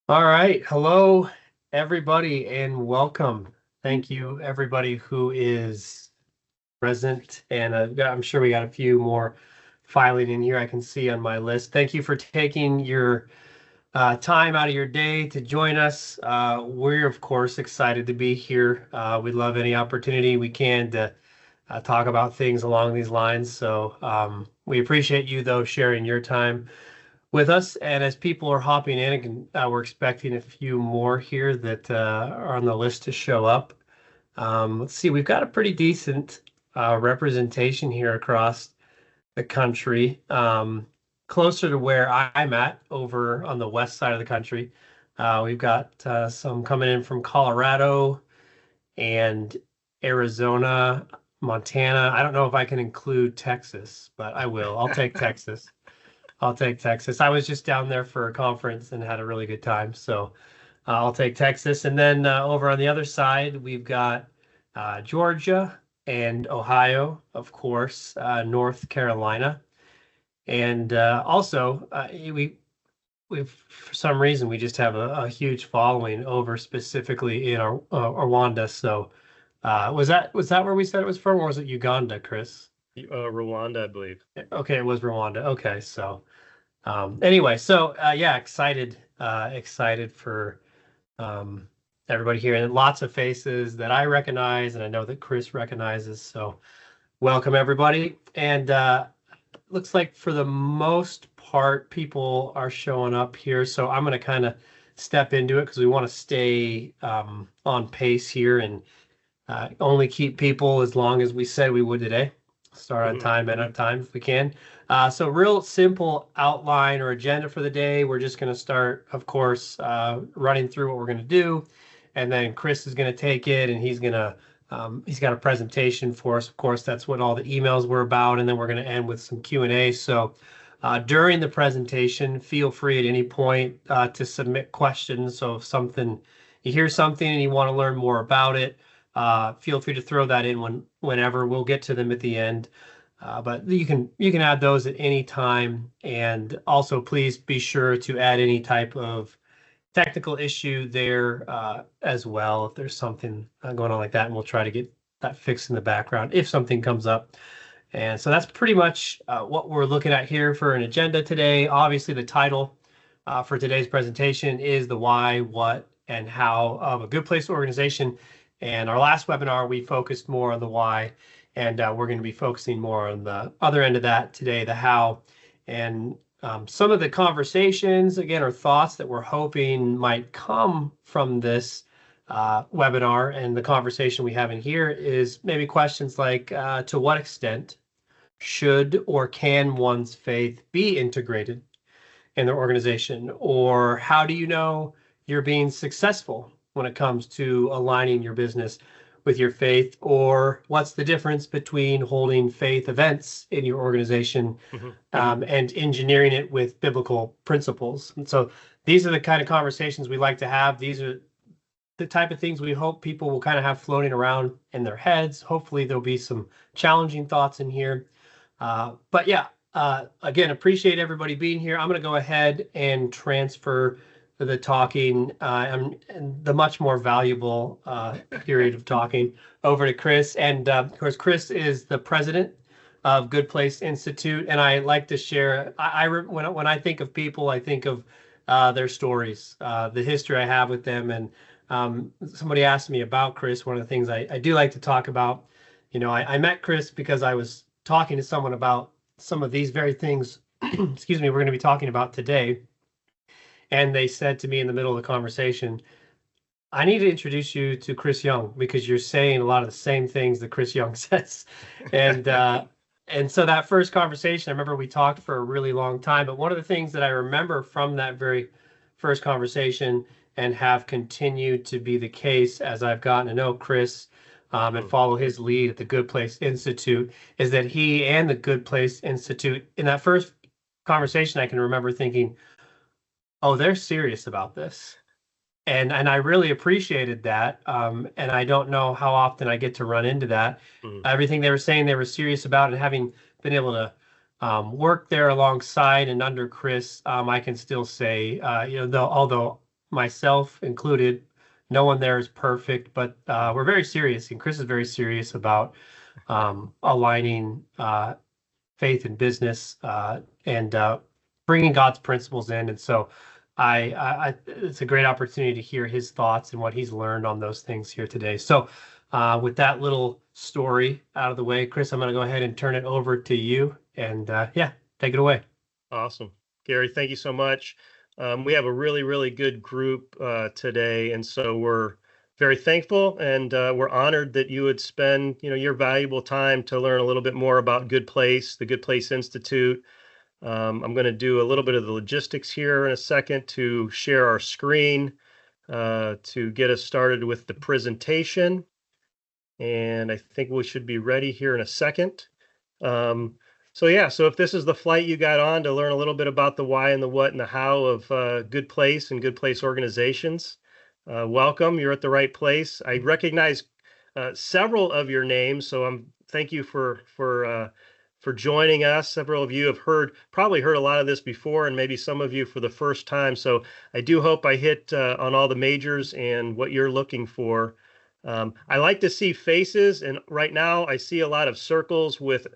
All right. Hello, everybody, and welcome. Thank you, everybody who is present. And I'm sure we got a few more filing in here I can see on my list. Thank you for taking your time out of your day to join us. We're, of course, excited to be here. We'd love any opportunity we can to talk about things along these lines. So we appreciate you, though, sharing your time with us. And as people are hopping in, we're expecting a few more here that are on the list to show up. Let's see, we've got a pretty decent representation here across the country, closer to where I'm at over on the west side of the country. We've got some coming in from Colorado and Arizona, Montana. I don't know if I can include Texas, but I will. I'll take Texas. I'll take Texas. I was just down there for a conference and had a really good time. So I'll take Texas. And then over on the other side, we've got Georgia and Ohio, of course, North Carolina. And also, for some reason, we just have a huge following over specifically in Rwanda. So was that where we said it was from, or was it Uganda, Chris? Rwanda, I believe. Okay, it was Rwanda. Okay, so. Anyway, so yeah, excited for um, everybody here, and lots of faces that I recognize, and I know that Chris recognizes. So welcome everybody. And looks like for the most part, people are showing up here. So I'm going to kind of step into it because we want to stay on pace here and only keep people as long as we said we would today. Start on time, end on time if we can. So real simple outline or agenda for the day. We're just going to start, of course, running through what we're going to do. And then Chris is going to take it and he's got a presentation for us. Of course, that's what all the emails were about. And then we're going to end with some Q&A. So during the presentation, feel free at any point to submit questions. So if you hear something and you want to learn more about it, feel free to throw that in whenever. We'll get to them at the end. But you can add those at any time. And also please be sure to add any type of technical issue there as well if there's something going on like that, and we'll try to get that fixed in the background if something comes up. And so that's pretty much what we're looking at here for an agenda today. Obviously, the title for today's presentation is the why, what, and how of a good place organization. And our last webinar, we focused more on the why, and we're going to be focusing more on the other end of that today, the how. And some of the conversations, again, or thoughts that we're hoping might come from this webinar and the conversation we have in here is maybe questions like, to what extent should or can one's faith be integrated in their organization? Or how do you know you're being successful when it comes to aligning your business with your faith? Or what's the difference between holding faith events in your organization and engineering it with biblical principles? And so these are the kind of conversations we like to have. These are the type of things we hope people will kind of have floating around in their heads. Hopefully there'll be some challenging thoughts in here. But yeah, again, appreciate everybody being here. I'm going to go ahead and transfer the talking and the much more valuable period of talking over to Chris. And of course, Chris is the president of Good Place Institute, and I like to share. When I think of people, I think of their stories, the history I have with them. And somebody asked me about Chris. One of the things I do like to talk about, I met Chris because I was talking to someone about some of these very things, excuse me, we're going to be talking about today. And they said to me in the middle of the conversation, I need to introduce you to Chris Young because you're saying a lot of the same things that Chris Young says. And and so that first conversation, I remember we talked for a really long time, but one of the things that I remember from that very first conversation and have continued to be the case as I've gotten to know Chris and follow his lead at the Good Place Institute is that he and the Good Place Institute, in that first conversation, I can remember thinking, oh, they're serious about this. And I really appreciated that. And I don't know how often I get to run into that. Everything they were saying they were serious about, and having been able to work there alongside and under Chris, I can still say, although myself included. No one there is perfect, but we're very serious, and Chris is very serious about aligning faith and business and bringing God's principles in. And so it's a great opportunity to hear his thoughts and what he's learned on those things here today. So with that little story out of the way, Chris, I'm going to go ahead and turn it over to you. And yeah, take it away. Awesome. Gary, thank you so much. We have a really, really good group today. And so we're very thankful and we're honored that you would spend, your valuable time to learn a little bit more about Good Place, the Good Place Institute. I'm going to do a little bit of the logistics here in a second to share our screen to get us started with the presentation. And I think we should be ready here in a second. So if this is the flight you got on to learn a little bit about the why and the what and the how of Good Place and Good Place organizations, welcome. You're at the right place. I recognize several of your names, so thank you for joining us. Several of you have probably heard a lot of this before, and maybe some of you for the first time. So I do hope I hit on all the majors and what you're looking for. I like to see faces, and right now I see a lot of circles with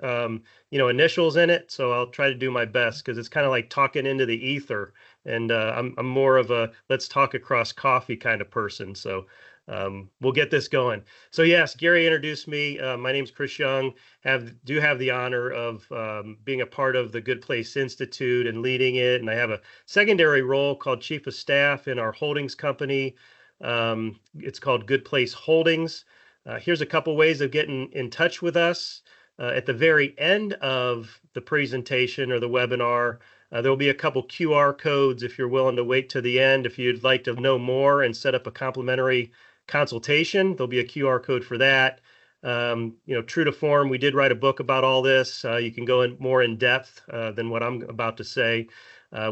initials in it. So I'll try to do my best because it's kind of like talking into the ether, and I'm more of a let's talk across coffee kind of person. So we'll get this going. So yes, Gary introduced me. My name's Chris Young. Do have the honor of being a part of the Good Place Institute and leading it, and I have a secondary role called Chief of Staff in our holdings company. It's called Good Place Holdings. Here's a couple ways of getting in touch with us. At the very end of the presentation or the webinar, there will be a couple QR codes if you're willing to wait to the end. If you'd like to know more and set up a complimentary consultation, there'll be a QR code for that. True to form, we did write a book about all this. You can go in more in depth than what I'm about to say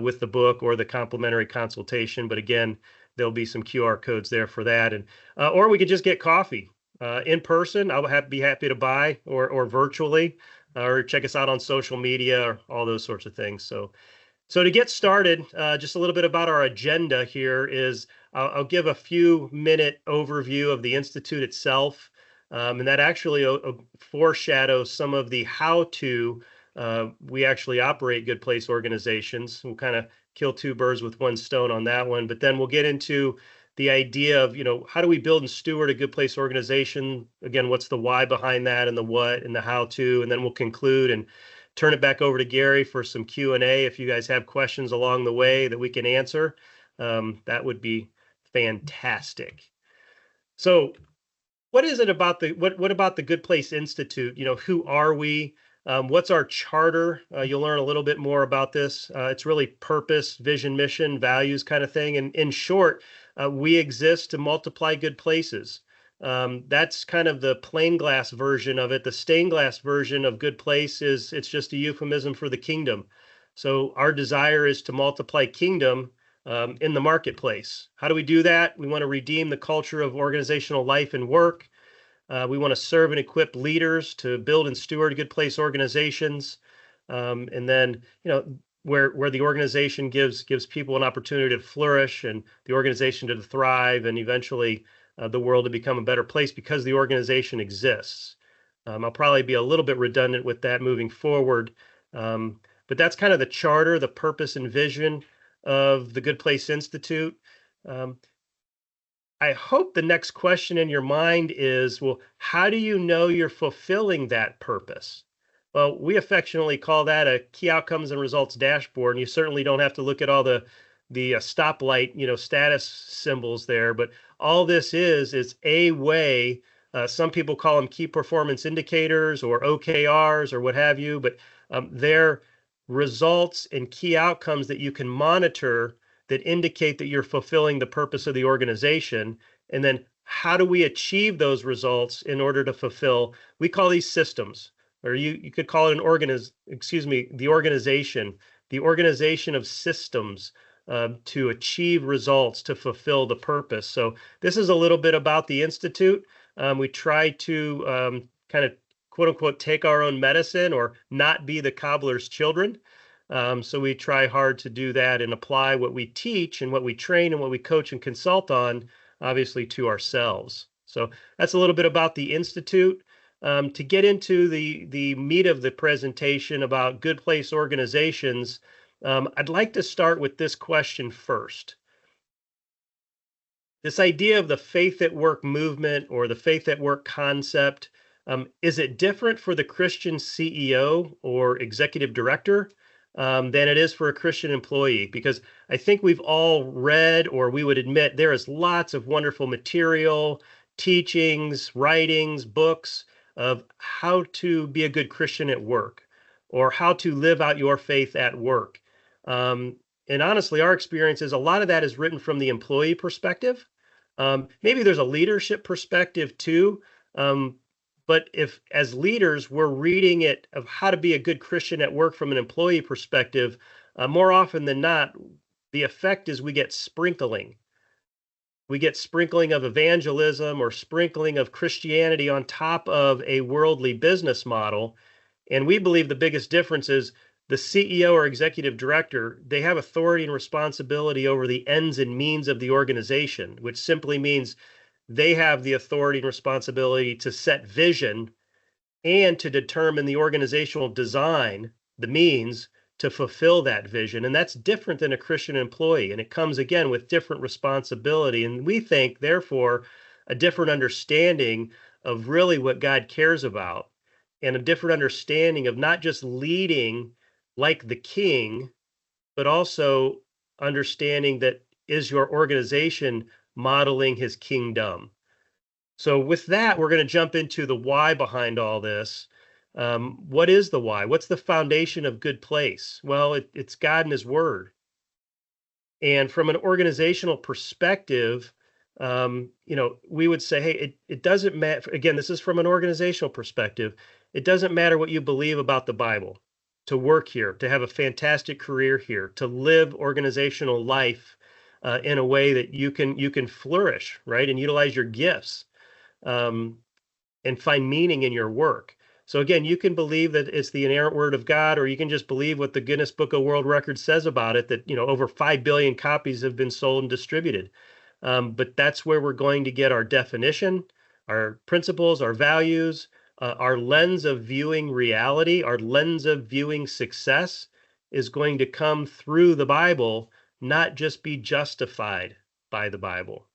with the book or the complimentary consultation. But again, there'll be some QR codes there for that. And or we could just get coffee in person. I'll be happy to buy or virtually, or check us out on social media or all those sorts of things. So to get started, just a little bit about our agenda here is I'll give a few minute overview of the Institute itself. And that actually foreshadows some of the how to we actually operate Good Place organizations. We'll kind of kill two birds with one stone on that one. But then we'll get into the idea of, how do we build and steward a Good Place organization? Again, what's the why behind that and the what and the how to? And then we'll conclude and turn it back over to Gary for some Q&A. If you guys have questions along the way that we can answer, that would be fantastic. So what is it about what about the Good Place Institute? Who are we? What's our charter? You'll learn a little bit more about this. It's really purpose, vision, mission, values kind of thing. And in short, we exist to multiply good places. That's kind of the plain glass version of it. The stained glass version of Good Place it's just a euphemism for the kingdom. So our desire is to multiply kingdom in the marketplace. How do we do that? We want to redeem the culture of organizational life and work. We want to serve and equip leaders to build and steward Good Place organizations. And then, where the organization gives people an opportunity to flourish and the organization to thrive and eventually the world to become a better place because the organization exists. I'll probably be a little bit redundant with that moving forward. But that's kind of the charter, the purpose and vision of the Good Place Institute. I hope the next question in your mind is, well, how do you know you're fulfilling that purpose? Well, we affectionately call that a key outcomes and results dashboard. And you certainly don't have to look at all the stoplight, status symbols there. But all this is a way, some people call them key performance indicators or OKRs or what have you, but they're results and key outcomes that you can monitor that indicate that you're fulfilling the purpose of the organization. And then how do we achieve those results in order to fulfill? We call these systems, or you could call it the organization of systems to achieve results to fulfill the purpose. So this is a little bit about the Institute. We try to kind of quote unquote take our own medicine or not be the cobbler's children. So we try hard to do that and apply what we teach and what we train and what we coach and consult on, obviously, to ourselves. So that's a little bit about the Institute. To get into the meat of the presentation about Good Place organizations, I'd like to start with this question first. This idea of the faith at work movement or the faith at work concept, is it different for the Christian CEO or executive director than it is for a Christian employee? Because I think we've all read, or we would admit, there is lots of wonderful material, teachings, writings, books of how to be a good Christian at work or how to live out your faith at work. And honestly, our experience is a lot of that is written from the employee perspective. Maybe there's a leadership perspective too. But if, as leaders, we're reading it of how to be a good Christian at work from an employee perspective, more often than not, the effect is we get sprinkling. We get sprinkling of evangelism or sprinkling of Christianity on top of a worldly business model. And we believe the biggest difference is the CEO or executive director, they have authority and responsibility over the ends and means of the organization, which simply means they have the authority and responsibility to set vision and to determine the organizational design, the means to fulfill that vision. And that's different than a Christian employee. And it comes again with different responsibility. And we think, therefore, a different understanding of really what God cares about and a different understanding of not just leading like the king, but also understanding that is your organization modeling his kingdom. So with that, we're going to jump into the why behind all this. What is the why? What's the foundation of Good Place? Well, it's God and his word. And from an organizational perspective, we would say, hey, it doesn't matter. Again, this is from an organizational perspective. It doesn't matter what you believe about the Bible. To work here, to have a fantastic career here, to live organizational life in a way that you can flourish, right, and utilize your gifts and find meaning in your work. So again, you can believe that it's the inerrant word of God, or you can just believe what the Guinness Book of World Records says about it, that over 5 billion copies have been sold and distributed. But that's where we're going to get our definition, our principles, our values, our lens of viewing reality, our lens of viewing success is going to come through the Bible, not just be justified by the Bible.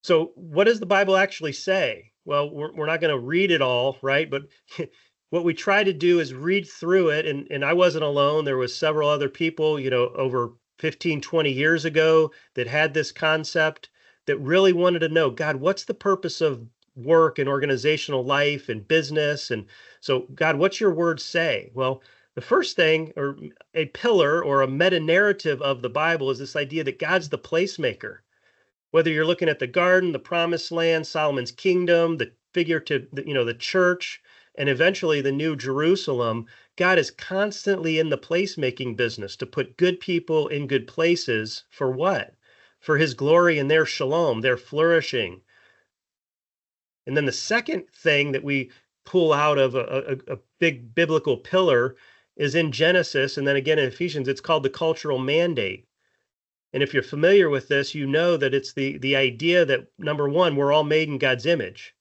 So what does the Bible actually say? Well, we're not going to read it all, right? But what we try to do is read through it. And I wasn't alone. There was several other people, over 15, 20 years ago that had this concept, that really wanted to know, God, what's the purpose of work and organizational life and business? And so, God, what's your word say? Well, the first thing, or a pillar or a meta narrative of the Bible, is this idea that God's the placemaker. Whether you're looking at the garden, the promised land, Solomon's kingdom, the the church, and eventually the New Jerusalem, God is constantly in the placemaking business to put good people in good places for what? For his glory and their shalom, their flourishing. And then the second thing that we pull out of a big biblical pillar is in Genesis, and then again in Ephesians, it's called the cultural mandate. And if you're familiar with this, you know that it's the idea that, number one, we're all made in God's image.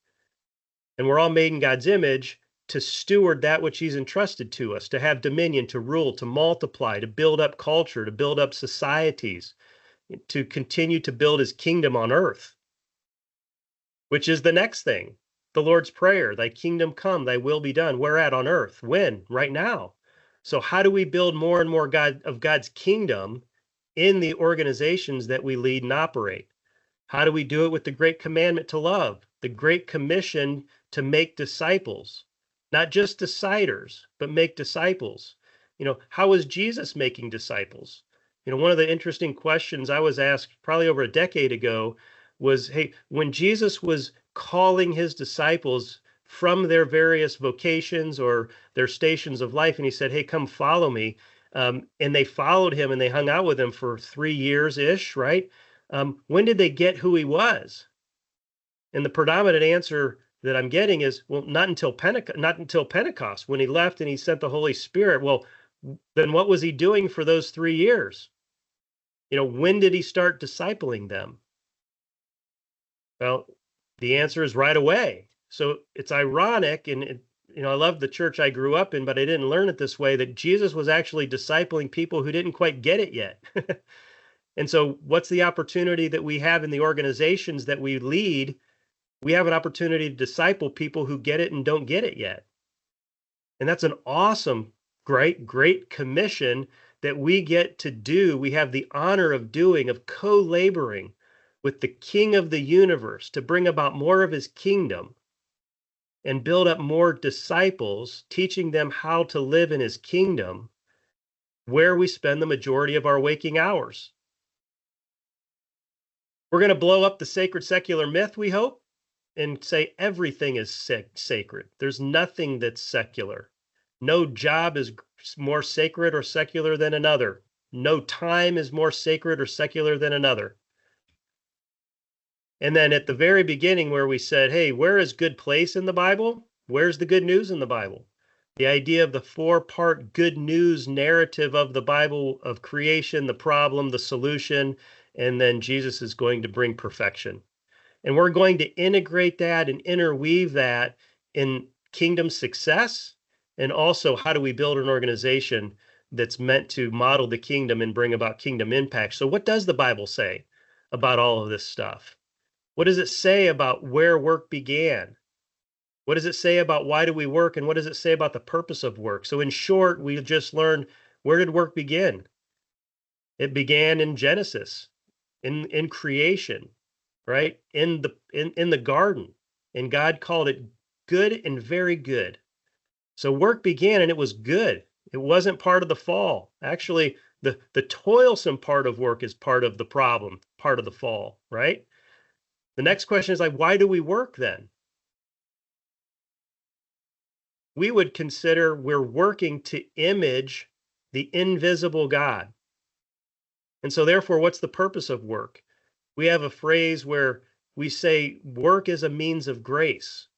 And we're all made in God's image to steward that which he's entrusted to us, to have dominion, to rule, to multiply, to build up culture, to build up societies, to continue to build his kingdom on earth, which is the next thing. The Lord's Prayer, thy kingdom come, thy will be done. Where at on earth? When? Right now. So how do we build more and more of God's kingdom in the organizations that we lead and operate? How do we do it with the great commandment to love, the great commission to make disciples, not just deciders, but make disciples? How is Jesus making disciples? One of the interesting questions I was asked probably over a decade ago was, hey, when Jesus was calling his disciples from their various vocations or their stations of life, and he said, hey, come follow me. And they followed him and they hung out with him for 3 years-ish, right? When did they get who he was? And the predominant answer that I'm getting is, well, not until Pentecost, when he left and he sent the Holy Spirit. Well, then what was he doing for those 3 years? When did he start discipling them? Well, the answer is right away. So it's ironic, and I love the church I grew up in, but I didn't learn it this way, that Jesus was actually discipling people who didn't quite get it yet. And so what's the opportunity that we have in the organizations that we lead? We have an opportunity to disciple people who get it and don't get it yet. And that's an awesome, great commission that we get to do. We have the honor of doing, of co-laboring with the King of the universe to bring about more of his kingdom and build up more disciples, teaching them how to live in his kingdom, where we spend the majority of our waking hours. We're going to blow up the sacred secular myth, we hope, and say everything is sacred. There's nothing that's secular. No job is more sacred or secular than another. No time is more sacred or secular than another. And then at the very beginning, where we said, hey, where is good place in the Bible? Where's the good news in the Bible? The idea of the 4-part good news narrative of the Bible, of creation, the problem, the solution, and then Jesus is going to bring perfection. And we're going to integrate that and interweave that in kingdom success. And also, how do we build an organization that's meant to model the kingdom and bring about kingdom impact? So what does the Bible say about all of this stuff? What does it say about where work began? What does it say about why do we work? And what does it say about the purpose of work? So in short, we just learned, where did work begin? It began in Genesis, in creation, right? In the garden. And God called it good and very good. So work began and it was good. It wasn't part of the fall. Actually, the toilsome part of work is part of the problem, part of the fall, right? The next question is like, why do we work then? We would consider we're working to image the invisible God. And so therefore, what's the purpose of work? We have a phrase where we say work is a means of grace.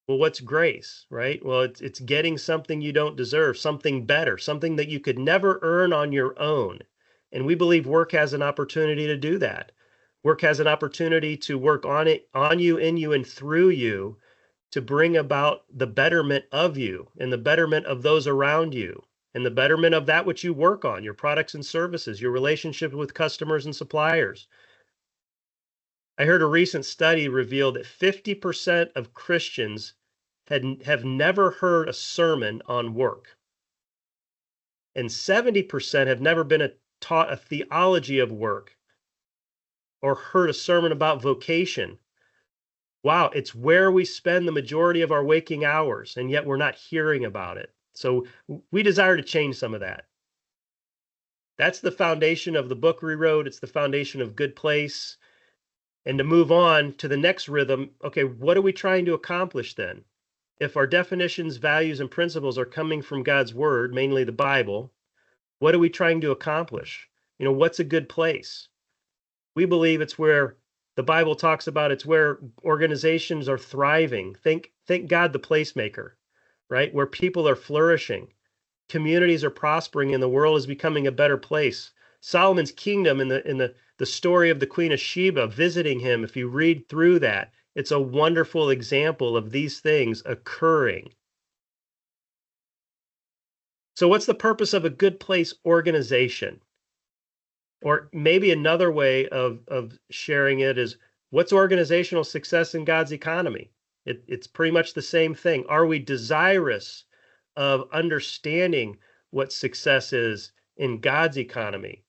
Well, what's grace, right? Well, it's getting something you don't deserve, something better, something that you could never earn on your own. And we believe work has an opportunity to do that. Work has an opportunity to work on you, in you, and through you, to bring about the betterment of you and the betterment of those around you and the betterment of that which you work on, your products and services, your relationship with customers and suppliers. I heard a recent study reveal that 50% of Christians have never heard a sermon on work. And 70% have never been taught a theology of work or heard a sermon about vocation. Wow, it's where we spend the majority of our waking hours, and yet we're not hearing about it. So we desire to change some of that. That's the foundation of the book we wrote. It's the foundation of Good Place. And to move on to the next rhythm, okay, what are we trying to accomplish then? If our definitions, values, and principles are coming from God's word, mainly the Bible, what are we trying to accomplish? What's a good place? We believe it's where the Bible talks about, it's where organizations are thriving. Think God the placemaker, right? Where people are flourishing, communities are prospering, and the world is becoming a better place. Solomon's kingdom, in the story of the Queen of Sheba visiting him, if you read through that, it's a wonderful example of these things occurring. So what's the purpose of a good place organization? Or maybe another way of sharing it is, what's organizational success in God's economy? It's pretty much the same thing. Are we desirous of understanding what success is in God's economy?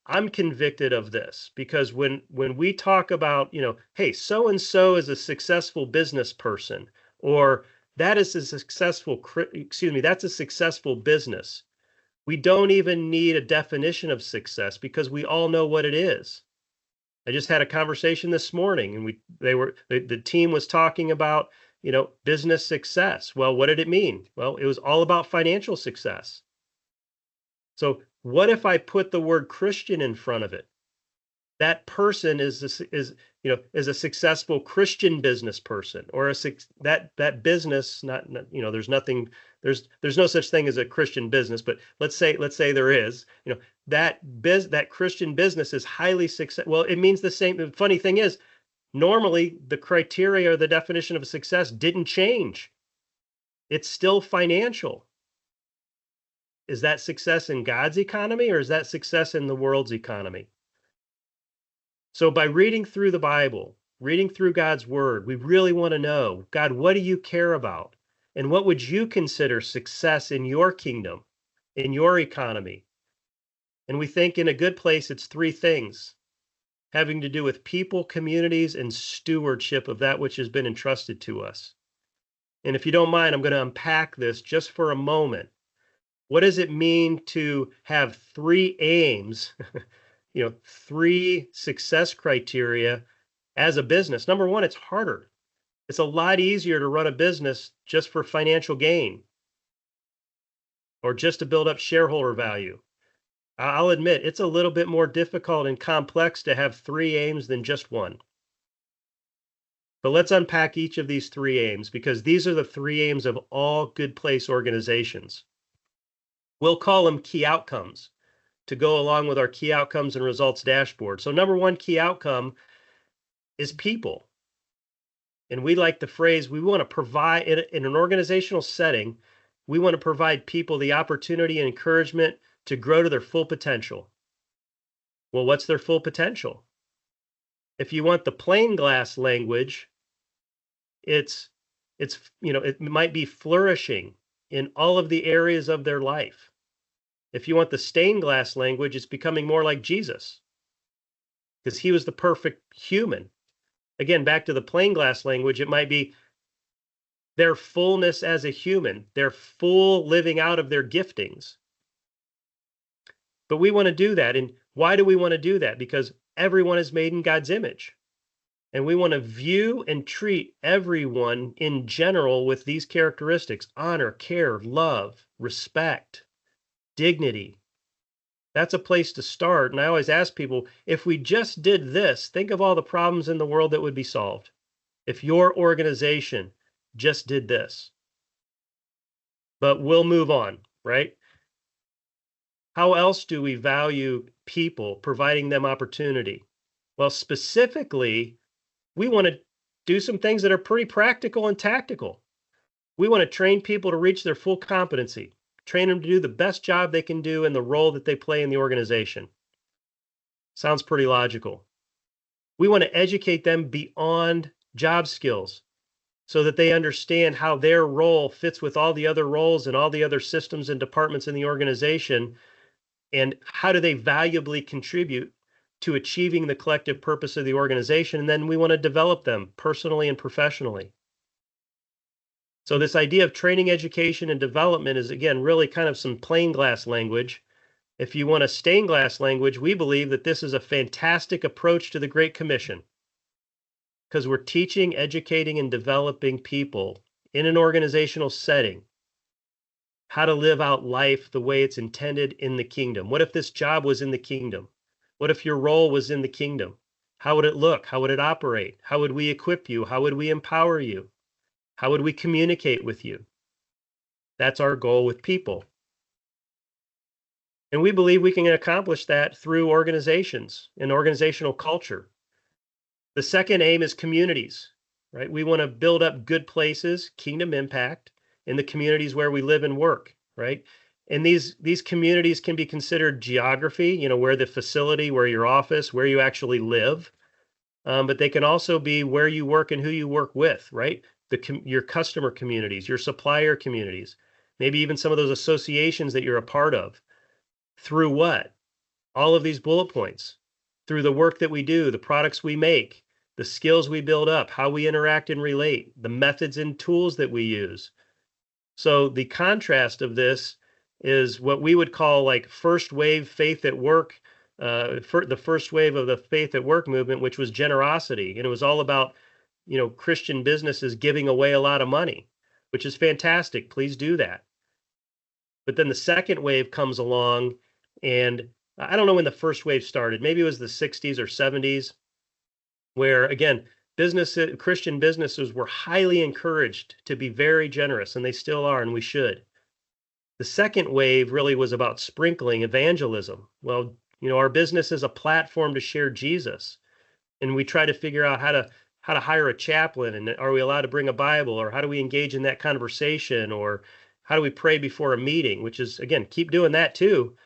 I'm convicted of this because when we talk about, hey, so-and-so is a successful business person, or that's a successful business. We don't even need a definition of success because we all know what it is. I just had a conversation this morning, and the team was talking about, business success. Well, what did it mean? Well, it was all about financial success. So what if I put the word Christian in front of it? that person is a successful Christian business person, or that business, not there's no such thing as a Christian business, but let's say there is, that Christian business is highly successful. Well, it means the same. The funny thing is, normally the criteria or the definition of success didn't change. It's still financial. Is that success in God's economy, or is that success in the world's economy? So by reading through the Bible, reading through God's word, we really want to know, God, what do you care about? And what would you consider success in your kingdom, in your economy? And we think in a good place, it's three things having to do with people, communities, and stewardship of that which has been entrusted to us. And if you don't mind, I'm going to unpack this just for a moment. What does it mean to have three aims, three success criteria as a business? Number one, it's harder. It's a lot easier to run a business just for financial gain or just to build up shareholder value. I'll admit it's a little bit more difficult and complex to have three aims than just one. But let's unpack each of these three aims, because these are the three aims of all good place organizations. We'll call them key outcomes to go along with our key outcomes and results dashboard. So number one key outcome is people. And we like the phrase, we want to provide, in an organizational setting, we want to provide people the opportunity and encouragement to grow to their full potential. Well, what's their full potential? If you want the plain glass language, it might be flourishing in all of the areas of their life. If you want the stained glass language, it's becoming more like Jesus, because he was the perfect human. Again, back to the plain glass language, it might be their fullness as a human, their full living out of their giftings. But we want to do that. And why do we want to do that? Because everyone is made in God's image. And we want to view and treat everyone in general with these characteristics: honor, care, love, respect, dignity. That's a place to start. And I always ask people, if we just did this, think of all the problems in the world that would be solved. If your organization just did this. But we'll move on, right? How else do we value people, providing them opportunity? Well, specifically, we want to do some things that are pretty practical and tactical. We want to train people to reach their full competency, train them to do the best job they can do in the role that they play in the organization. Sounds pretty logical. We want to educate them beyond job skills so that they understand how their role fits with all the other roles and all the other systems and departments in the organization, and how do they valuably contribute to achieving the collective purpose of the organization. And then we want to develop them personally and professionally. So this idea of training, education, and development is, again, really kind of some plain glass language. If you want a stained glass language, we believe that this is a fantastic approach to the Great Commission, because we're teaching, educating, and developing people in an organizational setting how to live out life the way it's intended in the kingdom. What if this job was in the kingdom? What if your role was in the kingdom? How would it look? How would it operate? How would we equip you? How would we empower you? How would we communicate with you? That's our goal with people. And we believe we can accomplish that through organizations and organizational culture. The second aim is communities, right? We want to build up good places, kingdom impact, in the communities where we live and work, right? And these communities can be considered geography, where the facility, where your office, where you actually live. But they can also be where you work and who you work with, right? Your customer communities, your supplier communities, maybe even some of those associations that you're a part of. Through what? All of these bullet points. Through the work that we do, the products we make, the skills we build up, how we interact and relate, the methods and tools that we use. So the contrast of this is what we would call like first wave faith at work, the first wave of the faith at work movement, which was generosity. And it was all about, Christian businesses giving away a lot of money, which is fantastic. Please do that. But then the second wave comes along, and I don't know when the first wave started. Maybe it was the 60s or 70s, where again, Christian businesses were highly encouraged to be very generous, and they still are, and we should. The second wave really was about sprinkling evangelism. Well, our business is a platform to share Jesus, and we try to figure out how to hire a chaplain, and are we allowed to bring a Bible, or how do we engage in that conversation, or how do we pray before a meeting, which is, again, keep doing that too.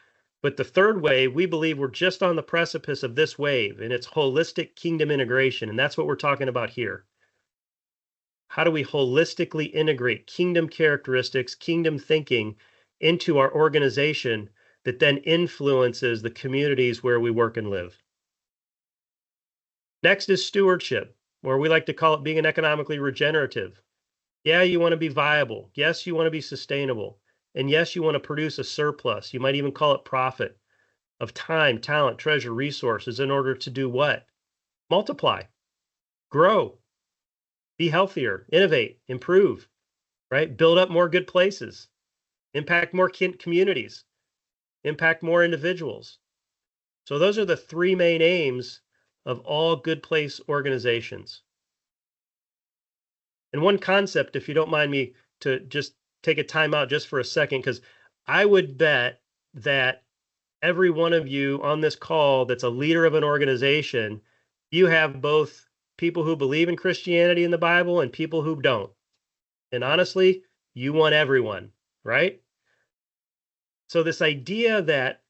But the third wave, we believe we're just on the precipice of this wave, and it's holistic kingdom integration. And that's what we're talking about here. How do we holistically integrate kingdom characteristics, kingdom thinking into our organization that then influences the communities where we work and live? Next is stewardship, or we like to call it being an economically regenerative. Yeah, you want to be viable. Yes, you want to be sustainable. And yes, you want to produce a surplus. You might even call it profit of time, talent, treasure, resources in order to do what? Multiply, grow, be healthier, innovate, improve, right? Build up more good places, impact more communities, impact more individuals. So those are the three main aims of all good place organizations. And one concept, if you don't mind me to just take a time out just for a second, because I would bet that every one of you on this call that's a leader of an organization, you have both people who believe in Christianity and the Bible and people who don't. And honestly, you want everyone, right? So this idea that,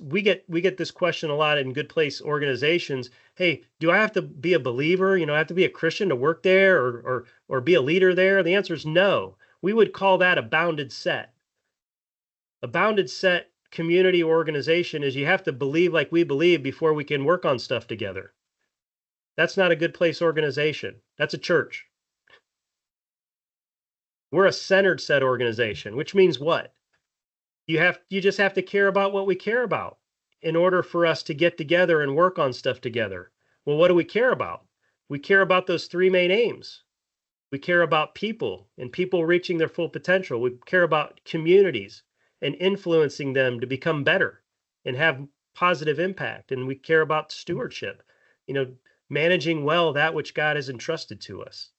we get this question a lot in good place organizations. Hey, do I have to be a believer? I have to be a Christian to work there, or be a leader there? The answer is no. We would call that a bounded set. A bounded set community organization is you have to believe like we believe before we can work on stuff together. That's not a good place organization. That's a church. We're a centered set organization, which means what? You just have to care about what we care about in order for us to get together and work on stuff together. Well, what do we care about? We care about those three main aims. We care about people and people reaching their full potential. We care about communities and influencing them to become better and have positive impact. And we care about stewardship, managing well that which God has entrusted to us.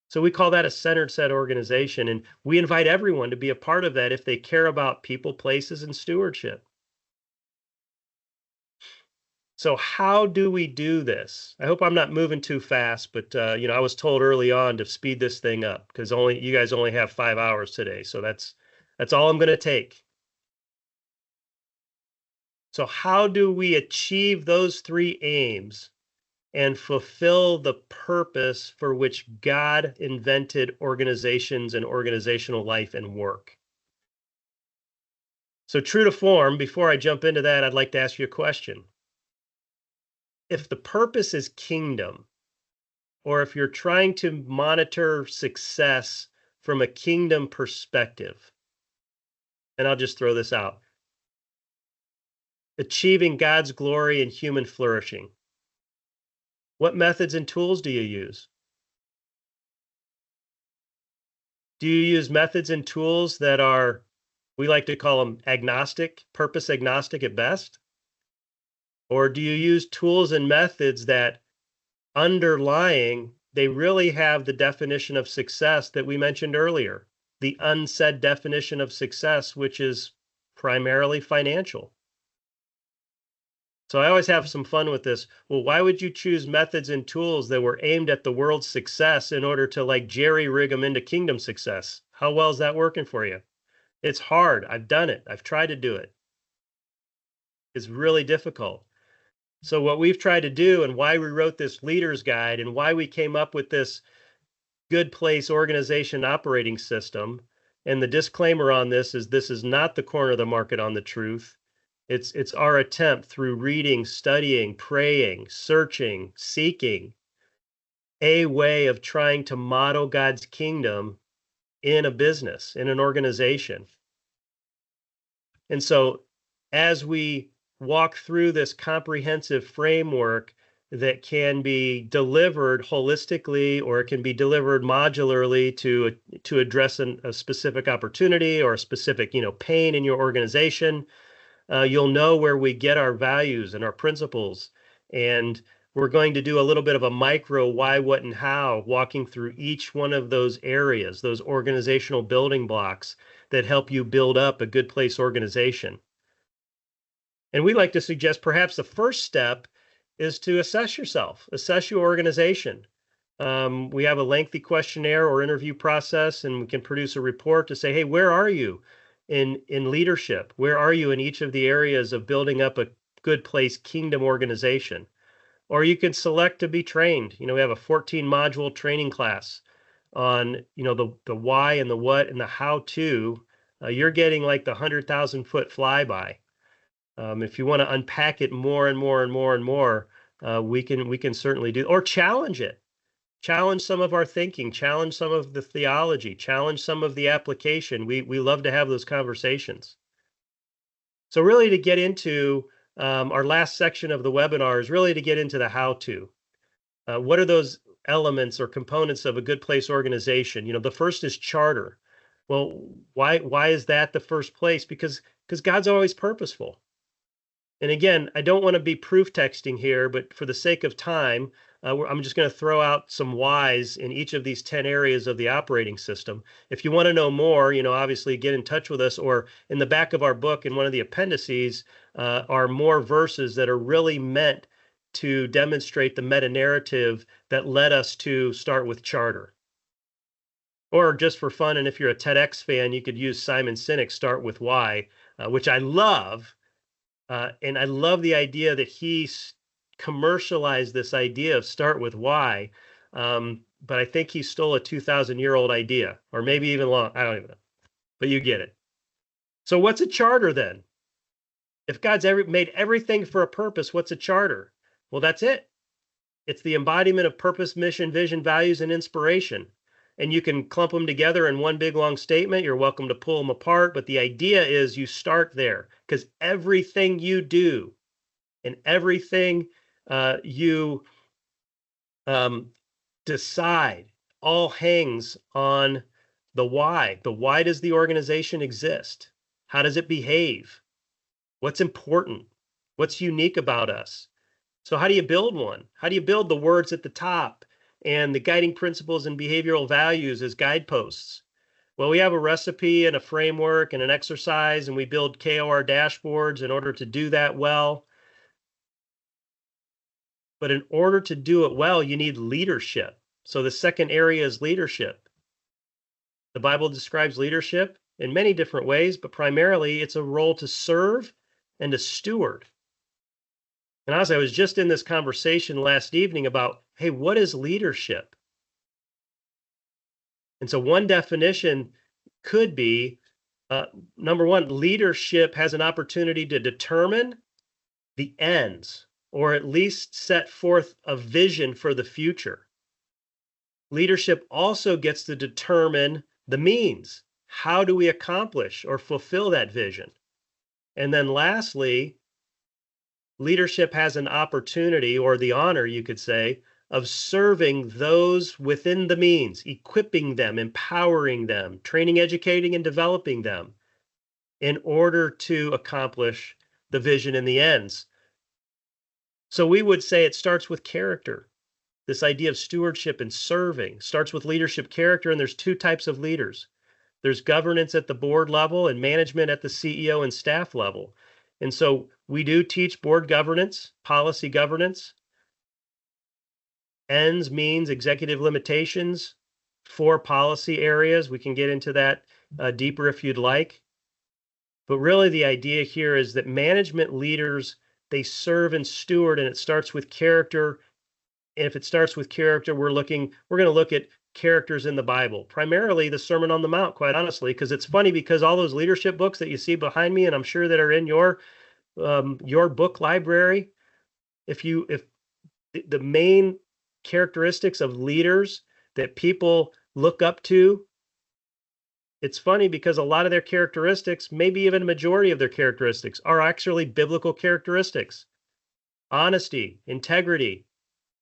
So we call that a centered set organization, and we invite everyone to be a part of that if they care about people, places, and stewardship. So how do we do this? I hope I'm not moving too fast, but I was told early on to speed this thing up because you guys only have 5 hours today, so that's all I'm going to take. So how do we achieve those three aims and fulfill the purpose for which God invented organizations and organizational life and work? So true to form, before I jump into that, I'd like to ask you a question. If the purpose is kingdom, or if you're trying to monitor success from a kingdom perspective, and I'll just throw this out, achieving God's glory and human flourishing, what methods and tools do you use? Do you use methods and tools that are, we like to call them agnostic, purpose agnostic at best? Or do you use tools and methods that underlying, they really have the definition of success that we mentioned earlier, the unsaid definition of success, which is primarily financial? So I always have some fun with this. Well, why would you choose methods and tools that were aimed at the world's success in order to like jerry rig them into kingdom success? How well is that working for you? It's hard. I've done it. I've tried to do it. It's really difficult. So what we've tried to do, and why we wrote this leader's guide, and why we came up with this good place organization operating system, and the disclaimer on this is not the corner of the market on the truth. It's our attempt through reading, studying, praying, searching, seeking, a way of trying to model God's kingdom in a business, in an organization. And so as we walk through this comprehensive framework that can be delivered holistically, or it can be delivered modularly to address a specific opportunity or a specific pain in your organization, you'll know where we get our values and our principles. And we're going to do a little bit of a micro why, what, and how, walking through each one of those areas, those organizational building blocks that help you build up a good place organization. And we like to suggest perhaps the first step is to assess yourself, assess your organization. We have a lengthy questionnaire or interview process, and we can produce a report to say, hey, where are you in leadership? Where are you in each of the areas of building up a good place kingdom organization? Or you can select to be trained. We have a 14 module training class on, the why and the what and the how to. You're getting like the 100,000-foot flyby. If you want to unpack it more and more and more and more, we can certainly do, or challenge it. Challenge some of our thinking, challenge some of the theology, challenge some of the application. We love to have those conversations. So really, to get into our last section of the webinar is really to get into the how-to. What are those elements or components of a good place organization? The first is charter. Well, why is that the first place? Because God's always purposeful. And again, I don't want to be proof texting here, but for the sake of time, I'm just going to throw out some whys in each of these 10 areas of the operating system. If you want to know more, obviously get in touch with us, or in the back of our book, in one of the appendices, are more verses that are really meant to demonstrate the meta-narrative that led us to start with charter. Or just for fun, and if you're a TEDx fan, you could use Simon Sinek's Start With Why, which I love. And I love the idea that he commercialized this idea of start with why. But I think he stole a 2,000-year-old idea, or maybe even long. I don't even know. But you get it. So what's a charter then? If God's made everything for a purpose, what's a charter? Well, that's it. It's the embodiment of purpose, mission, vision, values, and inspiration. And you can clump them together in one big long statement. You're welcome to pull them apart. But the idea is you start there, because everything you do and everything you decide all hangs on the why. The why does the organization exist? How does it behave? What's important? What's unique about us? So how do you build one? How do you build the words at the top and the guiding principles and behavioral values as guideposts? Well, we have a recipe and a framework and an exercise, and we build KOR dashboards in order to do that well. But in order to do it well, you need leadership. So the second area is leadership. The Bible describes leadership in many different ways, but primarily it's a role to serve and to steward. And as I was just in this conversation last evening about, hey, what is leadership? And so one definition could be, number one, leadership has an opportunity to determine the ends, or at least set forth a vision for the future. Leadership also gets to determine the means. How do we accomplish or fulfill that vision? And then lastly, leadership has an opportunity, or the honor, you could say, of serving those within the means, equipping them, empowering them, training, educating, and developing them in order to accomplish the vision and the ends. So we would say it starts with character. This idea of stewardship and serving starts with leadership character, and there's two types of leaders. There's governance at the board level and management at the CEO and staff level. And so we do teach board governance, policy governance, ends, means, executive limitations, 4 policy areas. We can get into that deeper if you'd like. But really the idea here is that management leaders, they serve and steward, and it starts with character. And if it starts with character, we're going to look at characters in the Bible, primarily the Sermon on the Mount, quite honestly, because it's funny, because all those leadership books that you see behind me, and I'm sure that are in your book library, if the main characteristics of leaders that people look up to, it's funny because a lot of their characteristics, maybe even a majority of their characteristics, are actually biblical characteristics. Honesty, integrity,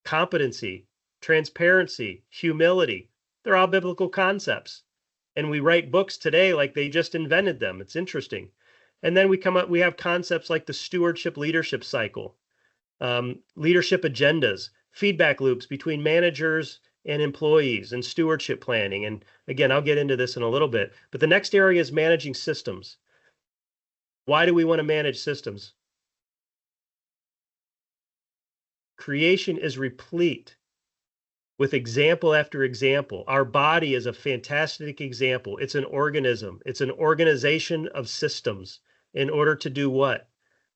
competency, transparency, humility. They're all biblical concepts. And we write books today like they just invented them. It's interesting. And then we have concepts like the stewardship leadership cycle, leadership agendas, feedback loops between managers and employees, and stewardship planning. And again, I'll get into this in a little bit. But the next area is managing systems. Why do we want to manage systems? Creation is replete with example after example. Our body is a fantastic example. It's an organism. It's an organization of systems in order to do what?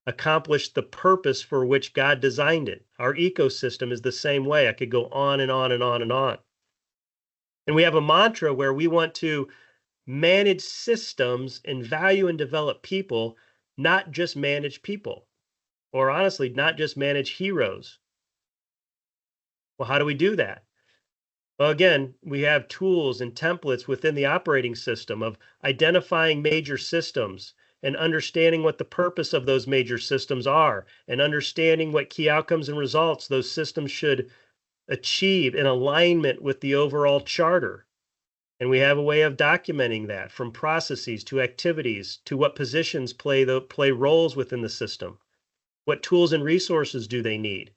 Accomplish the purpose for which God designed it. Our ecosystem is the same way. I could go on and on and on and on. And we have a mantra where we want to manage systems and value and develop people, not just manage people, or honestly, not just manage heroes. Well, how do we do that? Well, again, we have tools and templates within the operating system of identifying major systems and understanding what the purpose of those major systems are, and understanding what key outcomes and results those systems should achieve in alignment with the overall charter. And we have a way of documenting that, from processes to activities to what positions play roles within the system. What tools and resources do they need?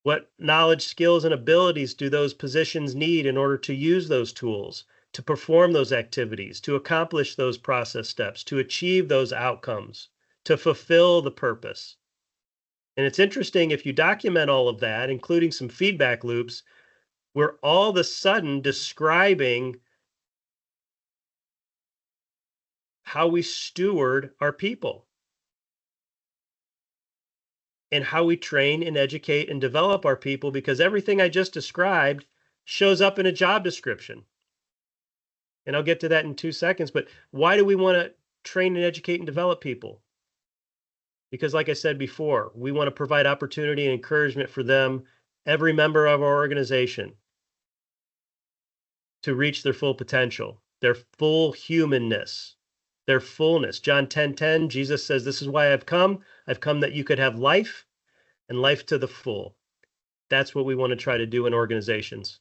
What knowledge, skills, and abilities do those positions need in order to use those tools, to perform those activities, to accomplish those process steps, to achieve those outcomes, to fulfill the purpose? And it's interesting, if you document all of that, including some feedback loops, we're all of a sudden describing how we steward our people, and how we train and educate and develop our people, because everything I just described shows up in a job description. And I'll get to that in 2 seconds. But why do we want to train and educate and develop people? Because, like I said before, we want to provide opportunity and encouragement for them, every member of our organization, to reach their full potential, their full humanness, their fullness. John 10:10, Jesus says, "This is why I've come. I've come that you could have life, and life to the full." That's what we want to try to do in organizations.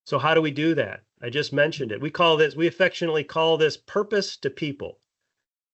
So how do we do that? I just mentioned it. We affectionately call this purpose to people.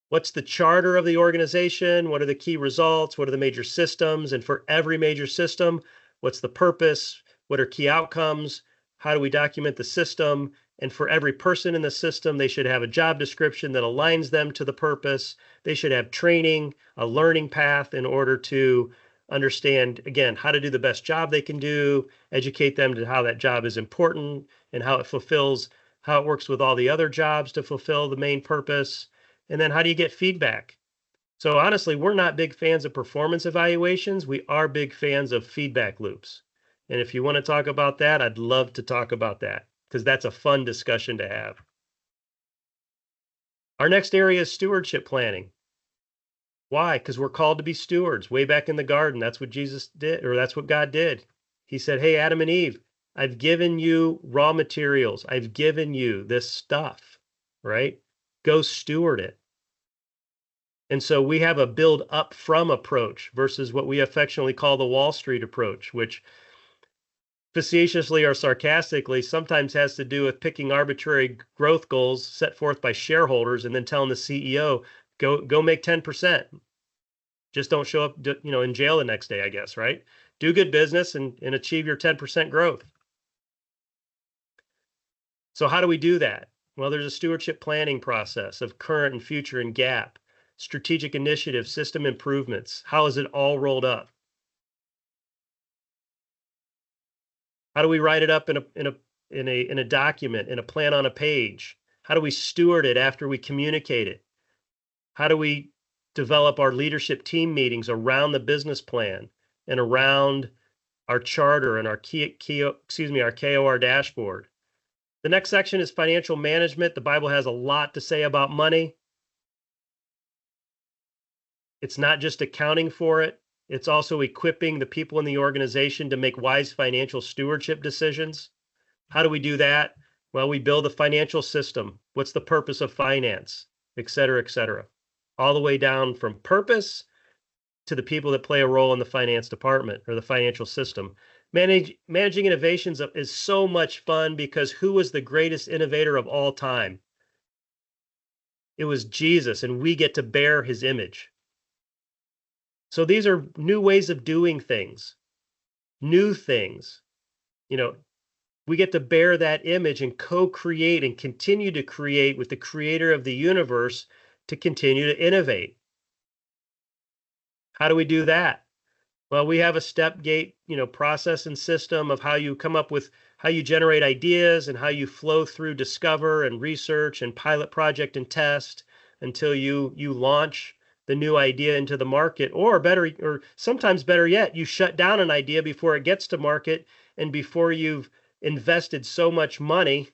What's the charter of the organization? What are the key results? What are the major systems? And for every major system, what's the purpose? What are key outcomes? How do we document the system? And for every person in the system, they should have a job description that aligns them to the purpose. They should have training, a learning path in order to understand, again, how to do the best job they can do, educate them to how that job is important and how it works with all the other jobs to fulfill the main purpose. And then how do you get feedback? So honestly, we're not big fans of performance evaluations. We are big fans of feedback loops. And if you want to talk about that, I'd love to talk about that, because that's a fun discussion to have. Our next area is stewardship planning. Why? Because we're called to be stewards. Way back in the garden, that's what Jesus did, or that's what God did. He said, "Hey, Adam and Eve, I've given you raw materials. I've given you this stuff, right? Go steward it." And so we have a build up from approach versus what we affectionately call the Wall Street approach, which facetiously or sarcastically sometimes has to do with picking arbitrary growth goals set forth by shareholders and then telling the CEO, go make 10%. Just don't show up, in jail the next day, I guess, right? Do good business and achieve your 10% growth. So how do we do that? Well, there's a stewardship planning process of current and future and gap, strategic initiatives, system improvements. How is it all rolled up? How do we write it up in a document, in a plan on a page? How do we steward it after we communicate it? How do we develop our leadership team meetings around the business plan and around our charter and our our KOR dashboard? The next section is financial management. The Bible has a lot to say about money. It's not just accounting for it. It's also equipping the people in the organization to make wise financial stewardship decisions. How do we do that? Well, we build a financial system. What's the purpose of finance, et cetera, all the way down from purpose to the people that play a role in the finance department or the financial system. Managing innovations is so much fun, because who was the greatest innovator of all time? It was Jesus, and we get to bear his image. So these are new ways of doing things, new things. You know, we get to bear that image and co-create and continue to create with the creator of the universe to continue to innovate. How do we do that? Well, we have a step gate, process and system of how you come up with how you generate ideas and how you flow through discover and research and pilot project and test until you launch the new idea into the market, or better, or sometimes better yet, you shut down an idea before it gets to market and before you've invested so much money.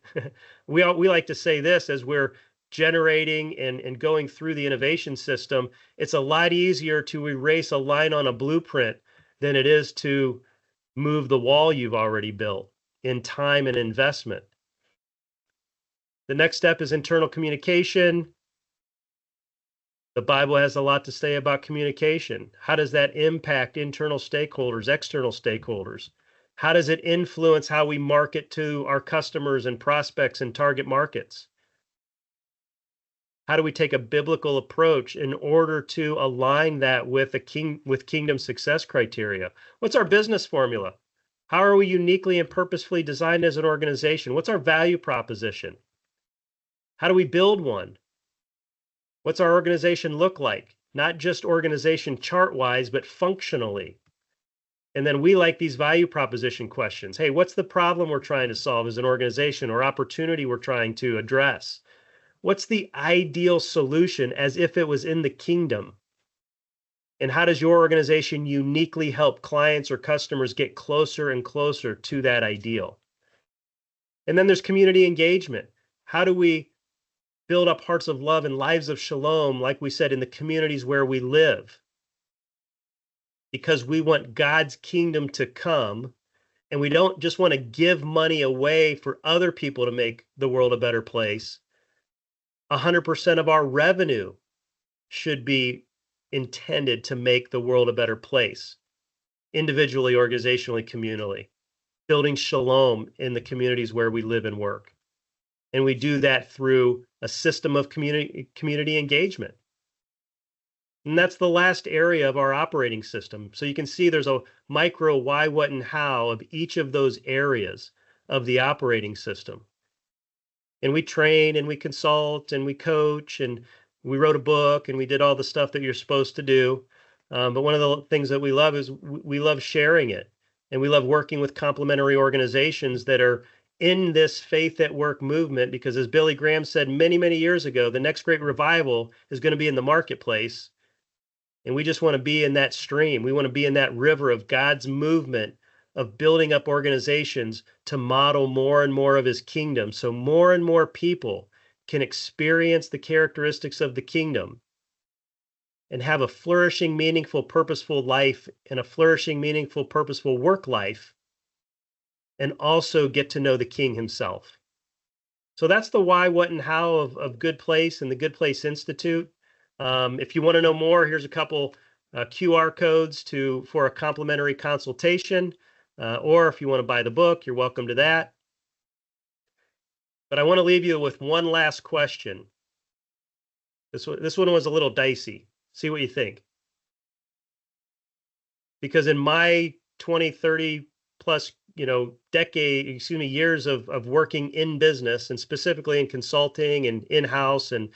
We like to say this as we're generating and going through the innovation system. It's a lot easier to erase a line on a blueprint than it is to move the wall you've already built in time and investment. The next step is internal communication. The Bible has a lot to say about communication. How does that impact internal stakeholders, external stakeholders? How does it influence how we market to our customers and prospects and target markets? How do we take a biblical approach in order to align that with kingdom success criteria? What's our business formula? How are we uniquely and purposefully designed as an organization? What's our value proposition? How do we build one? What's our organization look like? Not just organization chart-wise, but functionally. And then we like these value proposition questions. Hey, what's the problem we're trying to solve as an organization or opportunity we're trying to address? What's the ideal solution as if it was in the kingdom? And how does your organization uniquely help clients or customers get closer and closer to that ideal? And then there's community engagement. How do we build up hearts of love and lives of shalom, like we said, in the communities where we live? Because we want God's kingdom to come, and we don't just want to give money away for other people to make the world a better place. 100% of our revenue should be intended to make the world a better place, individually, organizationally, communally, building shalom in the communities where we live and work. And we do that through a system of community engagement. And that's the last area of our operating system. So you can see there's a micro why, what, and how of each of those areas of the operating system. And we train and we consult and we coach and we wrote a book and we did all the stuff that you're supposed to do. But one of the things that we love is we love sharing it. And we love working with complementary organizations that are in this faith at work movement, because as Billy Graham said many, many years ago, the next great revival is going to be in the marketplace. And we just want to be in that stream. We want to be in that river of God's movement of building up organizations to model more and more of his kingdom, so more and more people can experience the characteristics of the kingdom and have a flourishing, meaningful, purposeful life and a flourishing, meaningful, purposeful work life, and also get to know the King himself. So that's the why, what, and how of Good Place and the Good Place Institute. If you want to know more, here's a couple QR codes for a complimentary consultation. Or if you want to buy the book, you're welcome to that. But I want to leave you with one last question. This one was a little dicey. See what you think. Because in my 20, 30 plus, years of working in business, and specifically in consulting and in-house and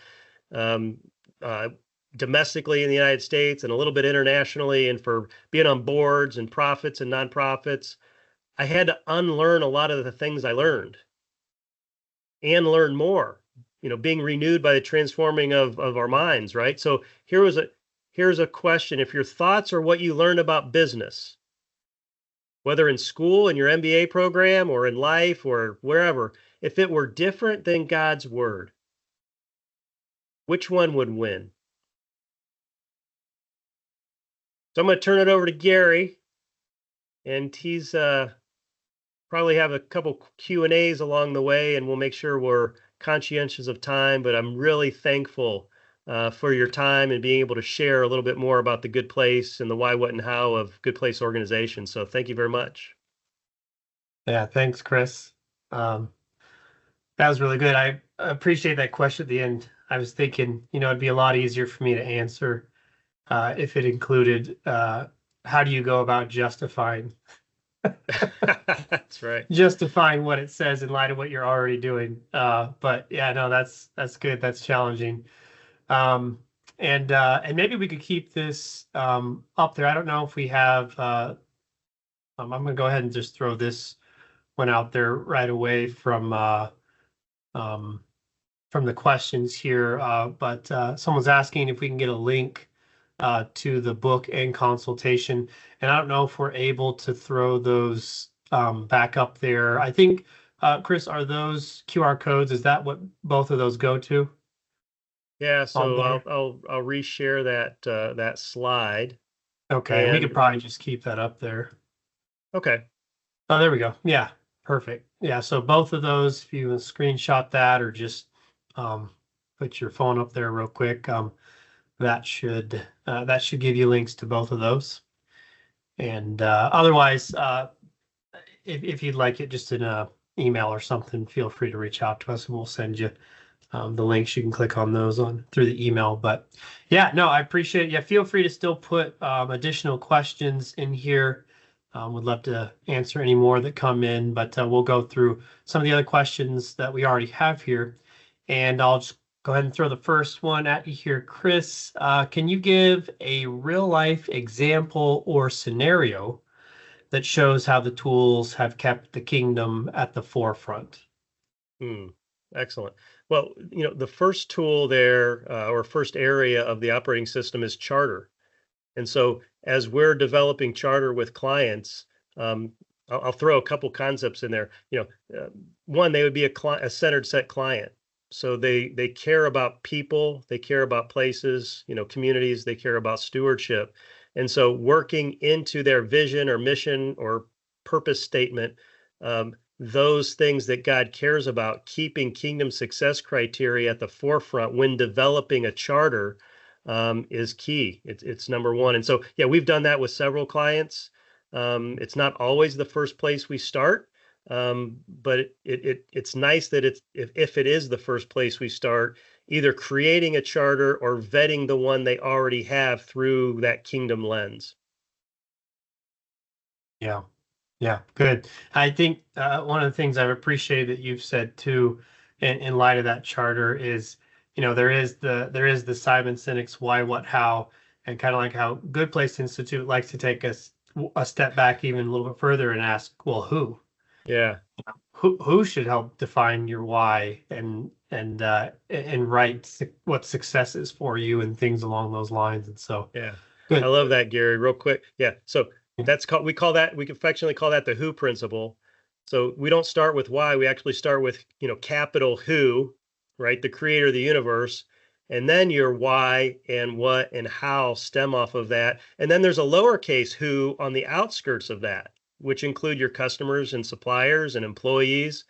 domestically in the United States and a little bit internationally, and for being on boards and profits and nonprofits, I had to unlearn a lot of the things I learned and learn more, being renewed by the transforming of our minds, right? So here's a question. If your thoughts are what you learned about business, whether in school, in your MBA program, or in life, or wherever, if it were different than God's word, which one would win? So I'm going to turn it over to Gary, and he's probably have a couple Q&As along the way, and we'll make sure we're conscientious of time. But I'm really thankful for your time and being able to share a little bit more about the Good Place and the why, what, and how of Good Place organization. So thank you very much. Yeah, thanks, Chris. That was really good. I appreciate that question at the end. I was thinking, it'd be a lot easier for me to answer if it included how do you go about That's right. justifying what it says in light of what you're already doing. But yeah, no, that's good. That's challenging. Um, and maybe we could keep this up there. I don't know if we have. I'm going to go ahead and just throw this one out there right away um, from the questions here. But someone's asking if we can get a link to the book and consultation. And I don't know if we're able to throw those back up there. I think, Chris, are those QR codes? Is that what both of those go to? Yeah, On so there? I'll reshare that slide. Okay, we could And probably just keep that up there. okay, Oh, there we go. Yeah, perfect. Yeah, so both of those, if you screenshot that or just put your phone up there real quick, that should give you links to both of those. And otherwise, if you'd like it just in a email or something, feel free to reach out to us and we'll send you the links. You can click on those on through the email. But yeah, no, I appreciate it. Yeah, feel free to still put additional questions in here. Would love to answer any more that come in, but we'll go through some of the other questions that we already have here. And I'll just go ahead and throw the first one at you here, Chris. Can you give a real life example or scenario that shows how the tools have kept the kingdom at the forefront? hmm, excellent. Well, the first tool there, or first area of the operating system is Charter. And so as we're developing Charter with clients, um, I'll throw a couple concepts in there. One, they would be a centered set client. So they care about people, they care about places, communities, they care about stewardship. And so working into their vision or mission or purpose statement, those things that God cares about, keeping kingdom success criteria at the forefront when developing a charter, is key. It's number one. And so, yeah, we've done that with several clients. It's not always the first place we start, but it's nice that if it is the first place we start, either creating a charter or vetting the one they already have through that kingdom lens. Yeah. Yeah, good. I think one of the things I've appreciated that you've said too, in light of that charter, is there is the Simon Sinek's why, what, how, and kind of like how Good Place Institute likes to take us a step back even a little bit further and ask, well, Yeah, who should help define your why and write what success is for you and things along those lines. And so, yeah. I good. love that, Gary. Real quick. Yeah. So we affectionately call that the who principle. So we don't start with why, we actually start with, capital who, right? The creator of the universe. And then your why and what and how stem off of that. And then there's a lowercase who on the outskirts of that, which include your customers and suppliers and employees.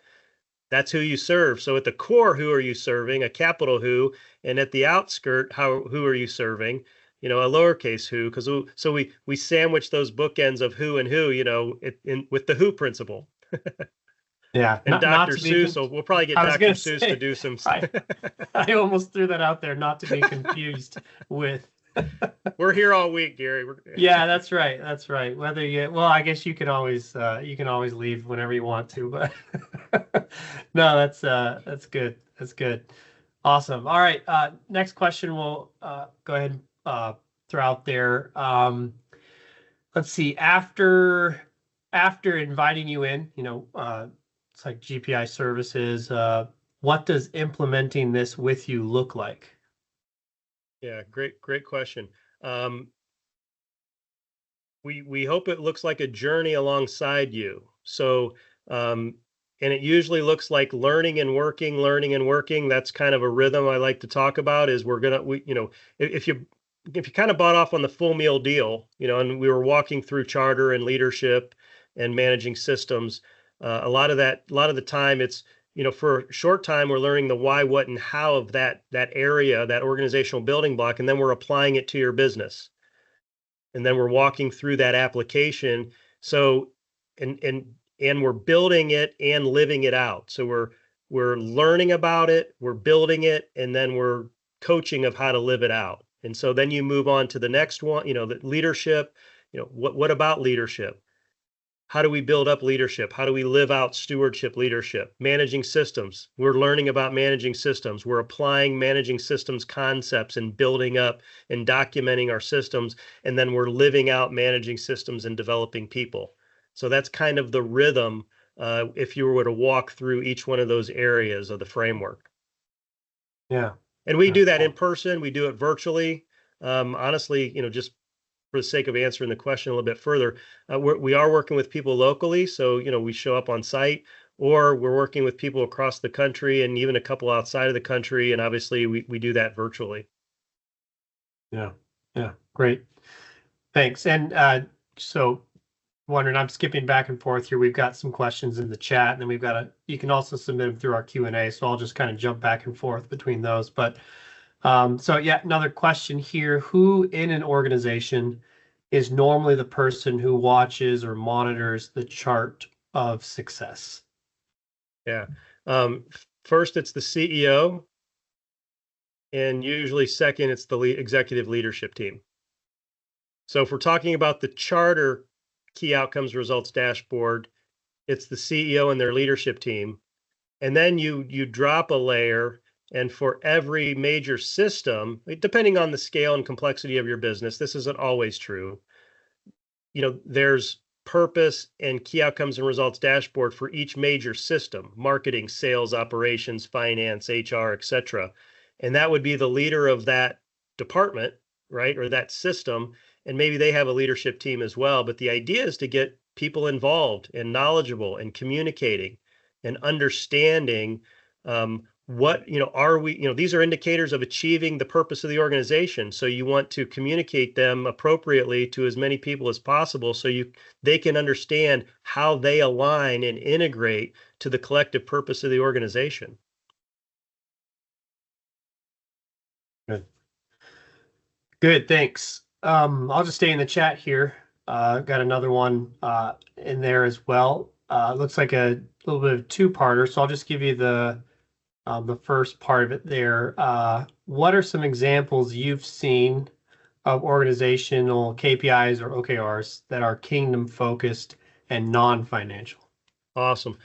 That's who you serve. So at the core, who are you serving? A capital who, and at the outskirt, who are you serving? A lowercase who, because so we sandwich those bookends of who and who, with the who principle. Yeah, And not Dr. to be. Seuss, so we'll probably get I was Dr. gonna Seuss to say, do some. I almost threw that out there, not to be confused with. We're here all week, Gary. Yeah, that's right. That's right. Well, I guess you can always leave whenever you want to, but no, that's good. That's good. Awesome. All right. Next question we'll go ahead and throw out there. Let's see. After inviting you in, it's like GPI services. What does implementing this with you look like? Yeah, great question. Um, we hope it looks like a journey alongside you. So, and it usually looks like learning and working. That's kind of a rhythm I like to talk about. Is if you kind of bought off on the full meal deal, and we were walking through charter and leadership and managing systems, a lot of the time it's, for a short time we're learning the why, what, and how of that area, that organizational building block, and then we're applying it to your business, and then we're walking through that application. So and we're building it and living it out. So we're learning about it, we're building it, and then we're coaching of how to live it out. And so then you move on to the next one, the leadership. What about leadership? How do we build up leadership? How do we live out stewardship leadership? Managing systems. We're learning about managing systems. We're applying managing systems concepts and building up and documenting our systems. And then we're living out managing systems and developing people. So that's kind of the rhythm if you were to walk through each one of those areas of the framework. Yeah. And we Yeah, do that cool. in person. We do it virtually. Honestly, just for the sake of answering the question a little bit further, we are working with people locally. So, we show up on site, or we're working with people across the country and even a couple outside of the country. And obviously, we do that virtually. Yeah. Yeah. Great. Thanks. And so wondering, I'm skipping back and forth here. We've got some questions in the chat, and then you can also submit them through our Q&A. So I'll just kind of jump back and forth between those. But so yeah, another question here. Who in an organization is normally the person who watches or monitors the chart of success? Yeah. First, it's the CEO. And usually second, it's the executive leadership team. So if we're talking about the charter key outcomes results dashboard, it's the CEO and their leadership team. And then you drop a layer, and for every major system, depending on the scale and complexity of your business, this isn't always true. There's purpose and key outcomes and results dashboard for each major system: marketing, sales, operations, finance, HR, etc. And that would be the leader of that department, right? Or that system. And maybe they have a leadership team as well. But the idea is to get people involved and knowledgeable and communicating and understanding what are we, these are indicators of achieving the purpose of the organization. So you want to communicate them appropriately to as many people as possible, so they can understand how they align and integrate to the collective purpose of the organization. Good, thanks. I'll just stay in the chat here. Got another one in there as well. Looks like a little bit of two-parter, so I'll just give you the first part of it there. What are some examples you've seen of organizational KPIs or OKRs that are kingdom focused and non-financial? Awesome.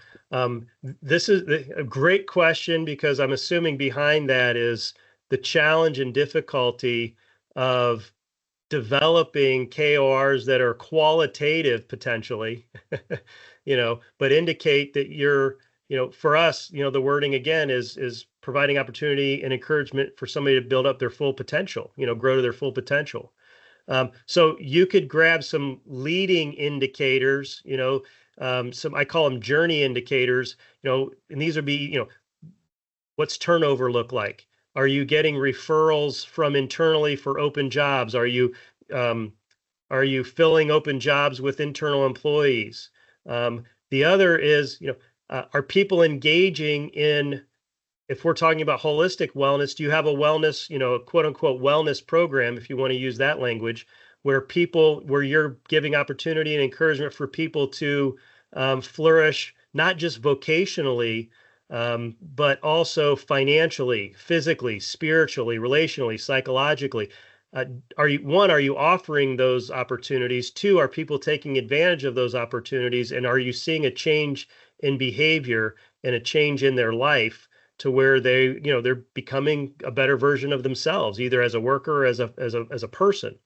This is a great question, because I'm assuming behind that is the challenge and difficulty of developing KORs that are qualitative potentially, but indicate that for us, the wording again is providing opportunity and encouragement for somebody to build up their full potential, grow to their full potential. So you could grab some leading indicators, I call them journey indicators, and these would be, what's turnover look like? Are you getting referrals from internally for open jobs? Are you filling open jobs with internal employees? The other is, are people engaging in, if we're talking about holistic wellness, do you have a wellness, a quote unquote wellness program, if you want to use that language, where you're giving opportunity and encouragement for people to flourish, not just vocationally, but also financially, physically, spiritually, relationally, psychologically? Are you offering those opportunities? Two, are people taking advantage of those opportunities? And are you seeing a change in behavior and a change in their life to where they're becoming a better version of themselves, either as a worker or as a person?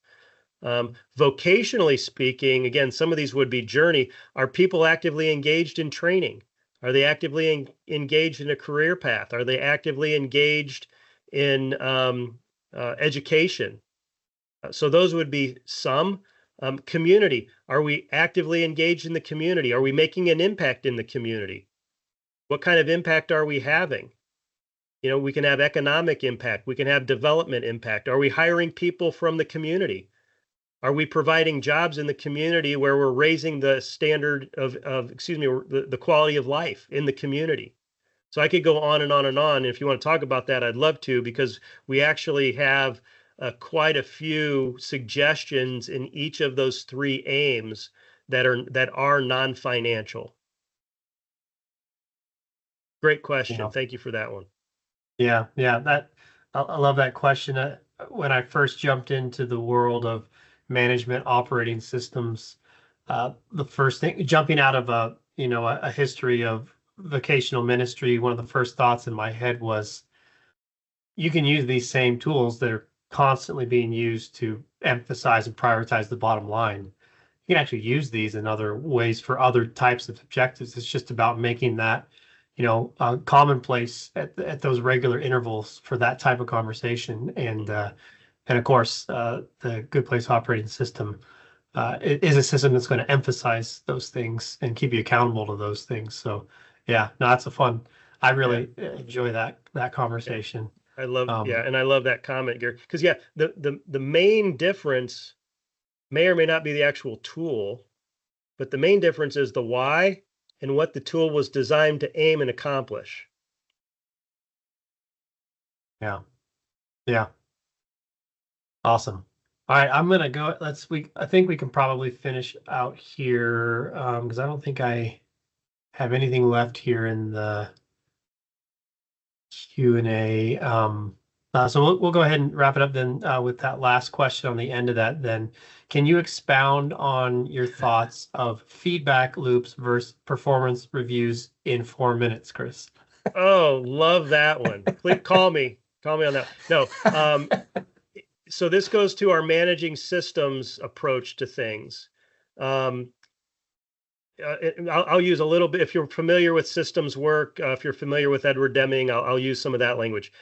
Vocationally speaking, again, some of these would be journey. Are people actively engaged in training? Are they actively engaged in a career path? Are they actively engaged in education? So those would be some. Community. Are we actively engaged in the community? Are we making an impact in the community? What kind of impact are we having? We can have economic impact. We can have development impact. Are we hiring people from the community? Are we providing jobs in the community where we're raising the standard of the quality of life in the community? So I could go on and on and on. And if you want to talk about that, I'd love to, because we actually have quite a few suggestions in each of those three aims that are non-financial. Great You question. know, Thank you for that one. yeah, that I love that question. When I first jumped into the world of management operating systems, the first thing jumping out of a history of vocational ministry, one of the first thoughts in my head was you can use these same tools that are constantly being used to emphasize and prioritize the bottom line. You can actually use these in other ways for other types of objectives. It's just about making that, commonplace at those regular intervals for that type of conversation. And of course, the Good Place operating system is a system that's going to emphasize those things and keep you accountable to those things. So, yeah, no, that's a fun. I Yeah. really enjoy that Yeah. conversation. Yeah, Um, and I love that comment, Gary. Because yeah, the main difference may or may not be the actual tool, but the main difference is the why and what the tool was designed to aim and accomplish. yeah, yeah, awesome. All right, I'm gonna go. I think we can probably finish out here because I don't think I have anything left here in the Q&A. So we'll go ahead and wrap it up then with that last question on the end of that. Then, can you expound on your thoughts of feedback loops versus performance reviews in 4 minutes, Chris? Oh, love that one. Please call me. Call me on that. No. So this goes to our managing systems approach to things. Um, I'll use a little bit. If you're familiar with systems work, if you're familiar with Edward Deming, I'll use some of that language.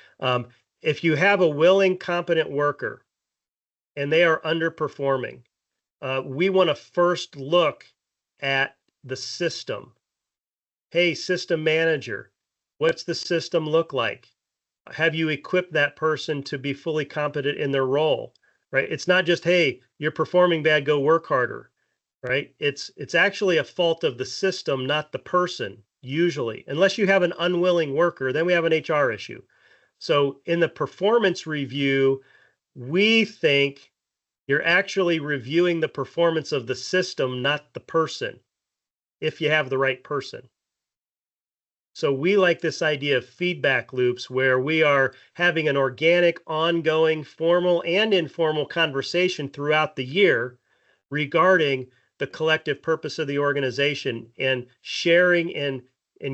If you have a willing, competent worker and they are underperforming, we want to first look at the system. Hey, system manager, what's the system look like? Have you equipped that person to be fully competent in their role? Right? It's not just, hey, you're performing bad, go work harder. Right? It's actually a fault of the system, not the person, usually. Unless you have an unwilling worker, then we have an HR issue. So in the performance review, we think you're actually reviewing the performance of the system, not the person, if you have the right person. So we like this idea of feedback loops where we are having an organic, ongoing, formal and informal conversation throughout the year regarding the collective purpose of the organization and sharing and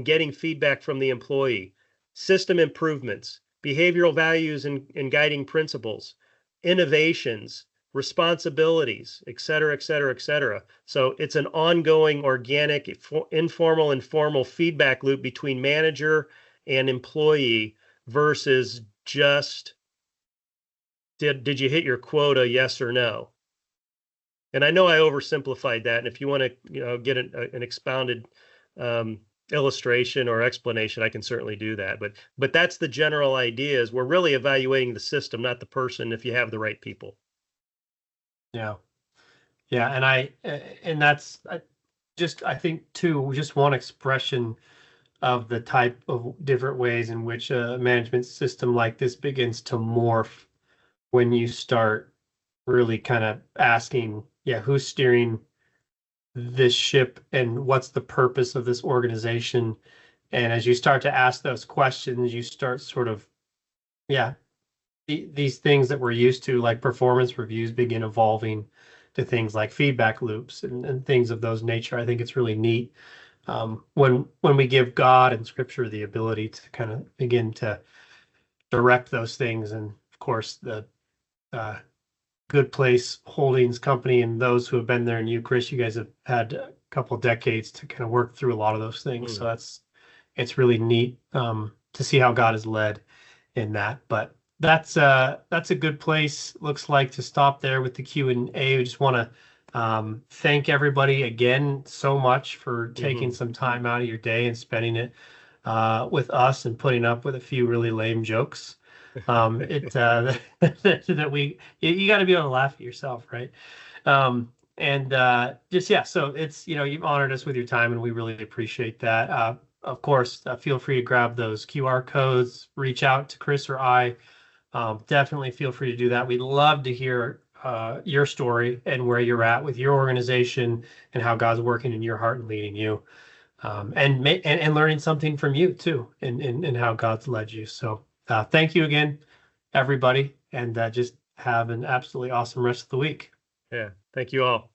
getting feedback from the employee, system improvements, behavioral values and guiding principles, innovations, responsibilities, et cetera, et cetera, et cetera. So it's an ongoing, organic, informal and formal feedback loop between manager and employee versus just did you hit your quota, yes or no? And I know I oversimplified that. And if you want to, get an expounded illustration or explanation, I can certainly do that. But that's the general idea: is we're really evaluating the system, not the person. If you have the right people. Yeah, yeah, and that's I think too, just one expression of the type of different ways in which a management system like this begins to morph when you start really kind of asking, yeah, who's steering this ship and what's the purpose of this organization? And as you start to ask those questions, you start sort of, yeah, these things that we're used to, like performance reviews, begin evolving to things like feedback loops and things of those nature. I think it's really neat when we give God and Scripture the ability to kind of begin to direct those things. And of course, the uh, Good Place Holdings Company and those who have been there, and you, Chris, you guys have had a couple decades to kind of work through a lot of those things. So it's really neat to see how God has led in that. But that's a good place. Looks like to stop there with the Q&A. We just want to thank everybody again so much for taking some time out of your day and spending it with us and putting up with a few really lame jokes. That you got to be able to laugh at yourself, right? And just yeah, so it's you've honored us with your time, and we really appreciate that. Of course, feel free to grab those QR codes, reach out to Chris or I. Definitely feel free to do that. We'd love to hear your story and where you're at with your organization and how God's working in your heart and leading you. and learning something from you too, in how God's led you. So thank you again, everybody, and just have an absolutely awesome rest of the week. Yeah. Thank you all.